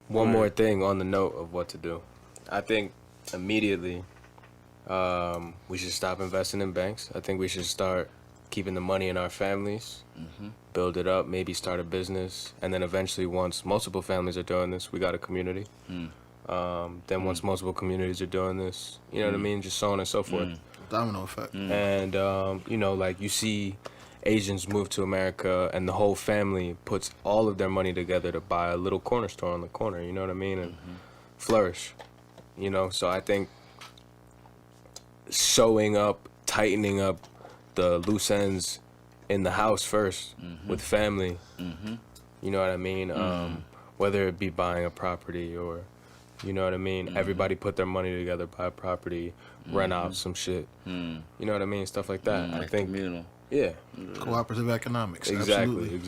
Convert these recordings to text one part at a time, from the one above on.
One more thing on the note of what to do. I think immediately we should stop investing in banks. I think we should start keeping the money in our families, build it up, maybe start a business, and then eventually once multiple families are doing this, we got a community. Then once multiple communities are doing this, you know what I mean, just so on and so forth. Domino effect. And you know, like you see Asians move to America and the whole family puts all of their money together to buy a little corner store on the corner, you know what I mean, and flourish, you know. So I think sewing up, tightening up the loose ends in the house first with family, you know what I mean, whether it be buying a property or, you know what I mean, everybody put their money together, buy a property, rent out some shit, you know what I mean, stuff like that. I think communal. Yeah. Cooperative economics. Exactly.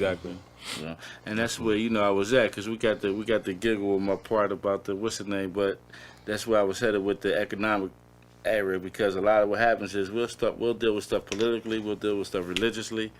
Yeah. And that's where, you know, I was at, because we got the giggle with my part about the what's the name, but that's where I was headed with the economic area, because a lot of what happens is we'll deal with stuff politically, we'll deal with stuff religiously,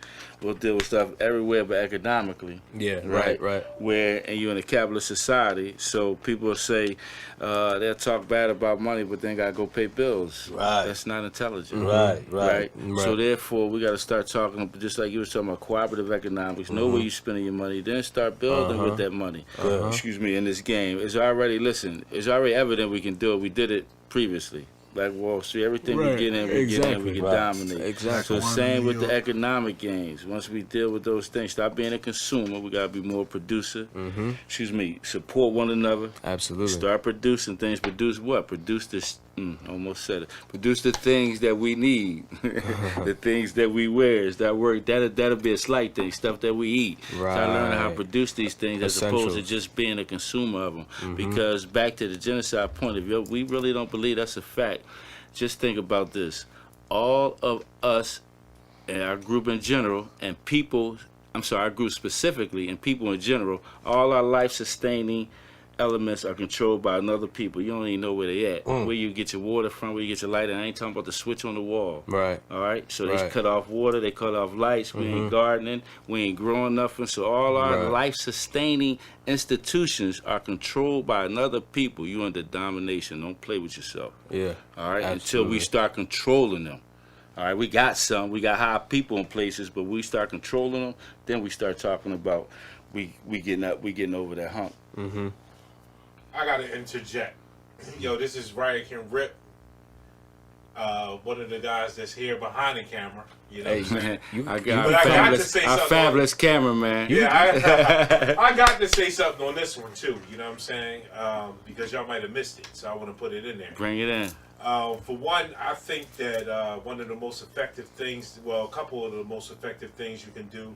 we'll deal with stuff everywhere but economically. Yeah, right. Where, and you're in a capitalist society, so people will say, they'll talk bad about money, but then gotta go pay bills. Right. That's not intelligent. Right. So therefore, we gotta start talking, just like you was talking about cooperative economics, know where you're spending your money, then start building with that money. Excuse me, in this game. It's already evident we can do it. We did it previously. Like Wall Street, everything we get in, we can dominate. Exactly. So the same with the economic gains. Once we deal with those things, stop being a consumer. We gotta be more producer. Excuse me, support one another. Absolutely. Start producing things. Produce what? Produce this. Almost said it. Produce the things that we need, the things that we wear. Is that work? That'll be a slight thing. Stuff that we eat. Right. Start learning how to produce these things as opposed to Essentials. just being a consumer of them. Because back to the genocide point of view, we really don't believe that's a fact. Just think about this. All of us and our group in general and people, our group specifically and people in general, all our life-sustaining elements are controlled by another people. You don't even know where they at. Where you get your water from, where you get your light, and I ain't talking about the switch on the wall. Right. All right? So they cut off water, they cut off lights, we ain't gardening, we ain't growing nothing. So all our life-sustaining institutions are controlled by another people. You under domination. Don't play with yourself. Yeah. All right? Absolutely. Until we start controlling them. All right, we got high people in places, but we start controlling them, then we start talking about we getting over that hump. I gotta interject. Yo, this is Ryan Rip, one of the guys that's here behind the camera. You know, Hey man, I but I got to say our something. fabulous cameraman. Yeah, I got to say something on this one too. You know what I'm saying? Because y'all might have missed it, so I want to put it in there. Bring it in. For one, I think that one of the most effective things, well, a couple of the most effective things you can do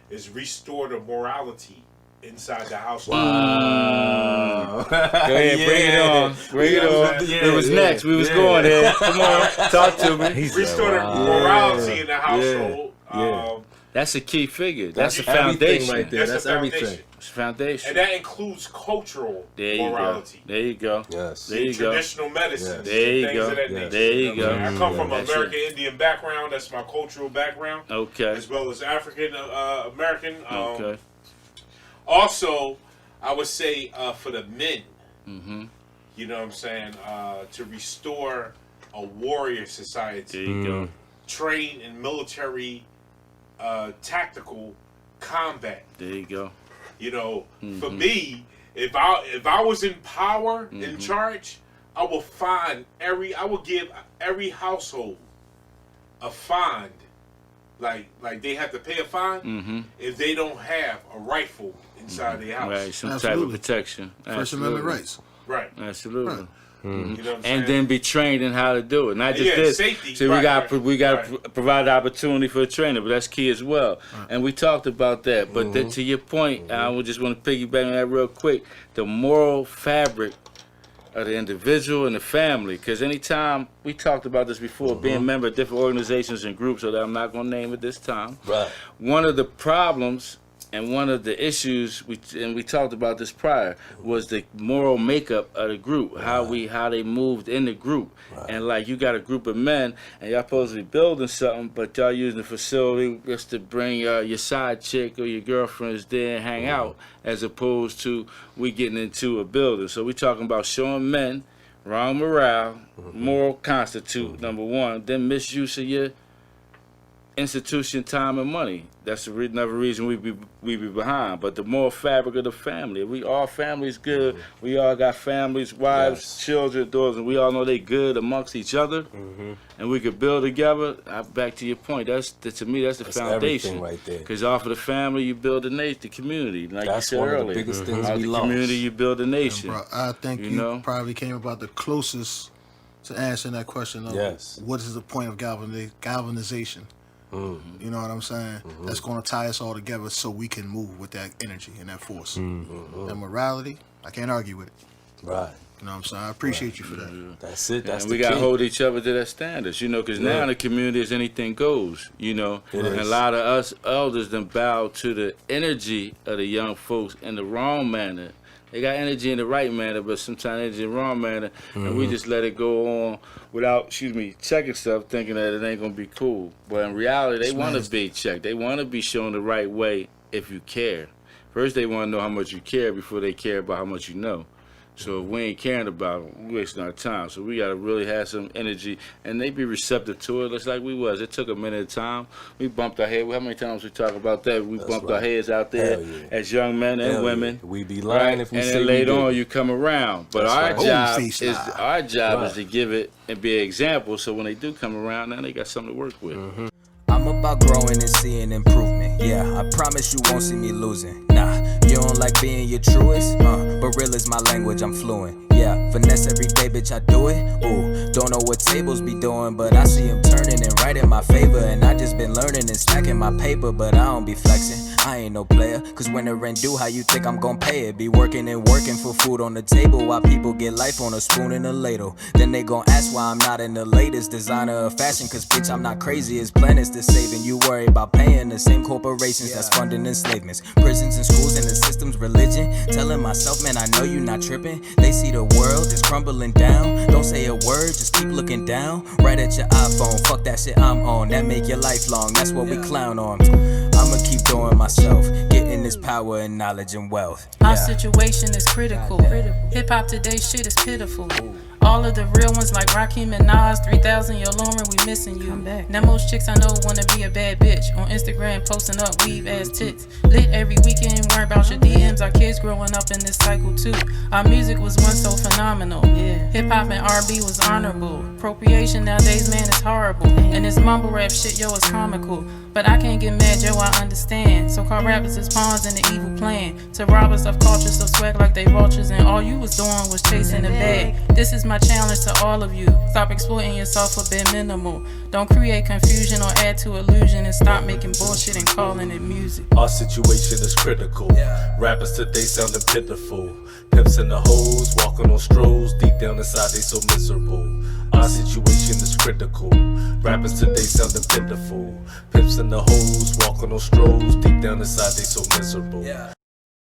is restore the morality inside the household. Wow. Go ahead, bring it on. Bring it on. It was next. We was going there. Come on, talk to me. Restore the morality in the household. That's a key figure. That's the everything foundation. right there. That's the everything. foundation. It's the foundation. And that includes cultural morality. There you go. Yes. There you go. Traditional medicines. There you things go. of that nature. There you go. I come from an That's American Indian background. That's my cultural background. Okay. As well as African American. Okay. Also, I would say for the men, you know what I'm saying, to restore a warrior society. There you go. Train in military tactical combat. There you go. You know, for me, if I was in power, in charge, I would give every household a fine. Like they have to pay a fine if they don't have a rifle inside their house. Right, some type of protection. First Amendment rights. Right. Absolutely. Right. You know what I'm And saying? then be trained in how to do it. Not just this. Safety. So we got to provide the opportunity for a trainer, but that's key as well. And we talked about that. But to your point, I would just want to piggyback on that real quick. The moral fabric of the individual and the family. Because anytime we talked about this before, being a member of different organizations and groups, so that I'm not going to name it this time. Right. One of the problems And one of the issues we talked about this prior was the moral makeup of the group, how they moved in the group. And like you got a group of men and y'all supposed to be building something, but y'all using the facility just to bring your side chick or your girlfriends there and hang out, as opposed to we getting into a building. So we talking about showing men wrong morale, moral constitute, number one, then misuse of your institution, time, and money. That's another reason we be behind. But the moral fabric of the family. We all families good. We all got families, wives, children, daughters, and we all know they good amongst each other. And we could build together. Back to your point. To me, that's the foundation right there. Because off of the family, you build the nation, the community. Like That's you said one earlier. of the biggest things Out we the lost. community, you build a nation. Bro, I think You you know? probably came about the closest to answering that question of what is the point of galvanization. You know what I'm saying? That's going to tie us all together so we can move with that energy and that force. That morality, I can't argue with it. Right. You know what I'm saying? I appreciate you for that. That's it. That's And the we gotta key. hold each other to that standards, you know, because now in the community is anything goes, you know. It And a is. lot of us elders then bow to the energy of the young folks in the wrong manner. They got energy in the right manner, but sometimes energy in the wrong manner, and we just let it go on without, checking stuff, thinking that it ain't gonna be cool. But in reality, they want to be checked. They want to be shown the right way if you care. First, they want to know how much you care before they care about how much you know. So if we ain't caring about it, we wasting our time. So we gotta really have some energy, and they be receptive to it, just like we was. It took a minute of time. We bumped our head. How many times we talk about that? We bumped our heads out there as young men and Hell women. yeah. We be lying if we and say then we later didn't. on you come around. But That's our right. job Face is lie. to give it and be an example. So when they do come around, now they got something to work with. I'm about growing and seeing improvement. Yeah, I promise you won't see me losing. Nah, you don't like being your truest? But real is my language, I'm fluent. Yeah, finesse every day, bitch, I do it. Ooh, don't know what tables be doing, but I see them turning and right in my favor. And I just been learning and stacking my paper, but I don't be flexing. I ain't no player, cause when the rent due, how you think I'm gon' pay it? Be working and working for food on the table while people get life on a spoon and a ladle. Then they gon' ask why I'm not in the latest designer of fashion, cause bitch, I'm not crazy as planets to saving. You worry about paying the same corporations that's funding enslavements. Prisons and schools and the system's religion. Telling myself, man, I know you not tripping. They see the world is crumbling down. Don't say a word, just keep looking down. Right at your iPhone, fuck that shit I'm on. That make your life long, that's what we clown on. I'ma keep doing myself, getting this power and knowledge and wealth. Our situation is critical. Hip-hop today shit is pitiful. All of the real ones like Rakim and Nas, 3000, Yo Lauren, we missing you. Now most chicks I know wanna be a bad bitch. On Instagram posting up weave ass tits. Lit every weekend, worry about your DMs. Our kids growing up in this cycle too. Our music was once so phenomenal. Hip-hop and R&B was honorable. Appropriation nowadays, man, is horrible. And this mumble rap shit, yo, is comical. But I can't get mad, yo, I understand. So-called rappers is pawns in the evil plan. To rob us of culture, so swag like they vultures. And all you was doing was chasing the bag. This is my challenge to all of you. Stop exploiting yourself for bare minimal. Don't create confusion or add to illusion. And stop making bullshit and calling it music. Our situation is critical. Rappers today sounding pitiful. Pimps and the hoes walking on strolls. Deep down inside they so miserable. Our situation is critical. Rappers today sounding pitiful. Pimps and the hoes walking on strolls. Deep down inside they so miserable.